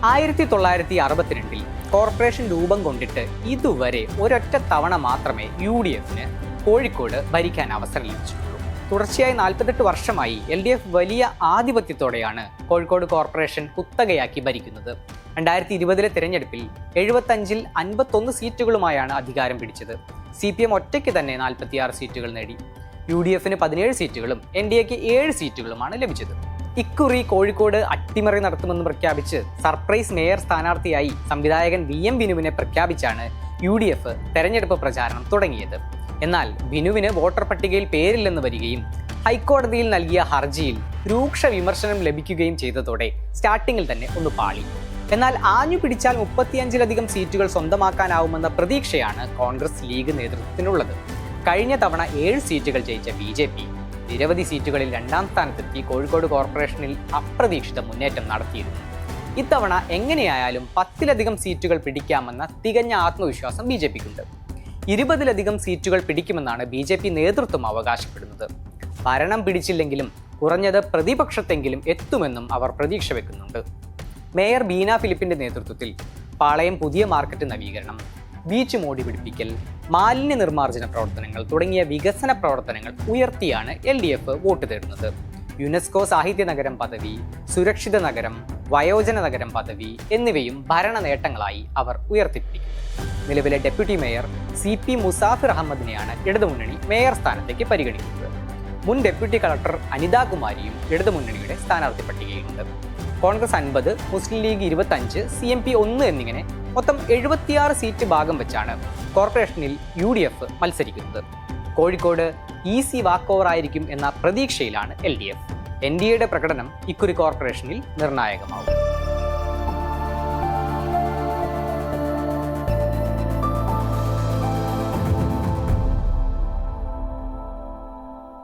1962 corporation രൂപം കൊണ്ടിട്ട് ഇതുവരെ ഒരൊറ്റ തവണ മാത്രമേ UDFന് കോഴിക്കോട് ഭരിക്കാൻ അവസരം ലഭിച്ചിട്ടുള്ളൂ. തുടർച്ചയായി 48 വർഷമായി LDF വലിയ ആധിപത്യത്തോടെയാണ് കോഴിക്കോട് കോർപ്പറേഷൻ കുത്തകയാക്കി ഭരിക്കുന്നത്. 2020 തിരഞ്ഞെടുപ്പിൽ 75-ൽ 51 സീറ്റുകളുമായാണ് അധികാരം പിടിച്ചത്. CPM ഒറ്റയ്ക്ക് തന്നെ 46 സീറ്റുകൾ നേടി. UDFന് 17 സീറ്റുകളും NDAക്ക് 7 സീറ്റുകളുമാണ് ലഭിച്ചത്. ഇക്കുറി കോഴിക്കോട് അട്ടിമറി നടത്തുമെന്ന് പ്രഖ്യാപിച്ച് സർപ്രൈസ് മേയർ സ്ഥാനാർത്ഥിയായി സംവിധായകൻ VM ബിനുവിനെ പ്രഖ്യാപിച്ചാണ് UDF തെരഞ്ഞെടുപ്പ് പ്രചാരണം തുടങ്ങിയത്. എന്നാൽ ബിനുവിന് വോട്ടർ പട്ടികയിൽ പേരില്ലെന്ന് വരികയും ഹൈക്കോടതിയിൽ നൽകിയ ഹർജിയിൽ രൂക്ഷ വിമർശനം ലഭിക്കുകയും ചെയ്തതോടെ സ്റ്റാർട്ടിങ്ങിൽ തന്നെ ഒന്ന് പാളി. എന്നാൽ ആഞ്ഞു പിടിച്ചാൽ 35-ലധികം സീറ്റുകൾ സ്വന്തമാക്കാനാവുമെന്ന പ്രതീക്ഷയാണ് കോൺഗ്രസ് ലീഗ് നേതൃത്വത്തിനുള്ളത്. കഴിഞ്ഞ തവണ 7 സീറ്റുകൾ ജയിച്ച BJP നിരവധി സീറ്റുകളിൽ 2ാം സ്ഥാനത്തെത്തി കോഴിക്കോട് കോർപ്പറേഷനിൽ അപ്രതീക്ഷിത മുന്നേറ്റം നടത്തിയിരുന്നു. ഇത്തവണ എങ്ങനെയായാലും 10-ലധികം സീറ്റുകൾ പിടിക്കാമെന്ന തികഞ്ഞ ആത്മവിശ്വാസം BJPക്കുണ്ട്. 20-ലധികം സീറ്റുകൾ പിടിക്കുമെന്നാണ് BJP നേതൃത്വം അവകാശപ്പെടുന്നത്. ഭരണം പിടിച്ചില്ലെങ്കിലും കുറഞ്ഞത് പ്രതിപക്ഷത്തെങ്കിലും എത്തുമെന്നും അവർ പ്രതീക്ഷ വെക്കുന്നുണ്ട്. മേയർ ബീന ഫിലിപ്പിന്റെ നേതൃത്വത്തിൽ പാളയം പുതിയ മാർക്കറ്റ് നവീകരണം, ബീച്ച് മോടി പിടിപ്പിക്കൽ, മാലിന്യ നിർമ്മാർജ്ജന പ്രവർത്തനങ്ങൾ തുടങ്ങിയ വികസന പ്രവർത്തനങ്ങൾ ഉയർത്തിയാണ് LDF വോട്ട് തേടുന്നത്. യുനെസ്കോ സാഹിത്യ നഗരം പദവി, സുരക്ഷിത നഗരം, വയോജന നഗരം പദവി എന്നിവയും ഭരണ നേട്ടങ്ങളായി അവർ ഉയർത്തിപ്പിടിക്കും. നിലവിലെ ഡെപ്യൂട്ടി മേയർ CP മുസാഫിർ അഹമ്മദിനെയാണ് ഇടതുമുന്നണി മേയർ സ്ഥാനത്തേക്ക് പരിഗണിക്കുന്നത്. മുൻ ഡെപ്യൂട്ടി കളക്ടർ അനിതാ കുമാരിയും ഇടതുമുന്നണിയുടെ സ്ഥാനാർത്ഥി പട്ടികയിലുണ്ട്. കോൺഗ്രസ് 50, മുസ്ലിം ലീഗ് 25, CMP 1 എന്നിങ്ങനെ മൊത്തം 76 സീറ്റ് ഭാഗം വെച്ചാണ് കോർപ്പറേഷനിൽ UDF മത്സരിക്കുന്നത്. കോഴിക്കോട് ഈസി വാക്ക് ഓവർ ആയിരിക്കും എന്ന പ്രതീക്ഷയിലാണ് LDF. NDAയുടെ പ്രകടനം ഇക്കുറി കോർപ്പറേഷനിൽ നിർണായകമാവും.